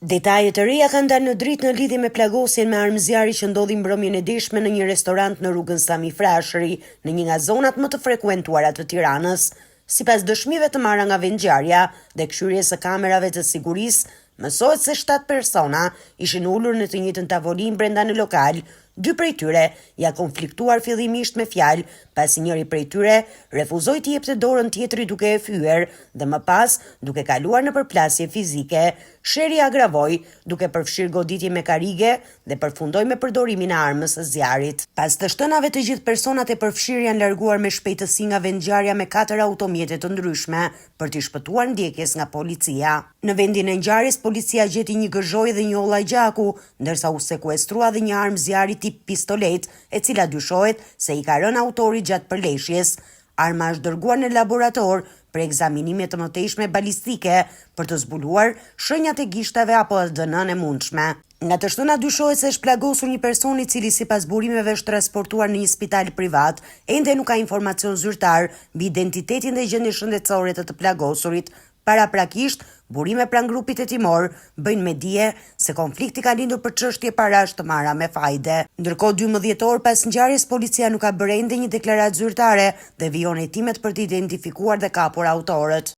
Detajet të reja kanë dalë në dritë në lidhje me plagosjen me armë zjarri që ndodhi mbrëmjen e dishme në një restorant në rrugën Sami Frashëri, në një nga zonat më të frekuentuara të Tiranës. Sipas dëshmive të marra nga vendngjarja dhe këshyrjes së kamerave të sigurisë, mësohet se 7 persona ishin ulur në të njëjtën tavolinë brenda në lokal. 2 prej tyre ja konfliktuar fillimisht me fjalë, pasi njëri prej tyre refuzoi të jepte dorën tjetrit duke e fyer dhe më pas duke kaluar në përplasje fizike. Sheri agravoi duke përfshirë goditje me karige dhe përfundoi me përdorimin e armës së zjarrit. Pas të shtënave, të gjithë personat e përfshirë janë larguar me shpejtësi nga vendngjarja me 4 automjete të ndryshme për t'i shpëtuar ndjekjes nga policia. Në vendin e ngjarjes, policia gjeti një gëzhojë dhe një olla gjaku, ndërsa u sekuestrua dhe një armë zjarri tip pistolet, e cila dyshohet se i ka rënë autorit gjatë përleshjes. Arma është dërguar në laborator për ekzaminime të mëtejshme balistike për të zbuluar shenjat e gishtave apo ADN-n e mundshme. Nga të shtëna dyshohet se është plagosur një person i cili sipas burimeve është transportuar në një spital privat. Ende nuk ka informacion zyrtar mbi identitetin dhe gjendjen shëndetësore të plagosurit. Paraprakisht, burime pranë grupit hetimor bëjnë me dije se konflikti ka lindur për çështje parash të marra me fajde. Ndërkohë, 12 orë pas ngjarjes, policia nuk ka bërë ende një deklaratë zyrtare dhe vijon hetimet për të identifikuar dhe kapur autorët.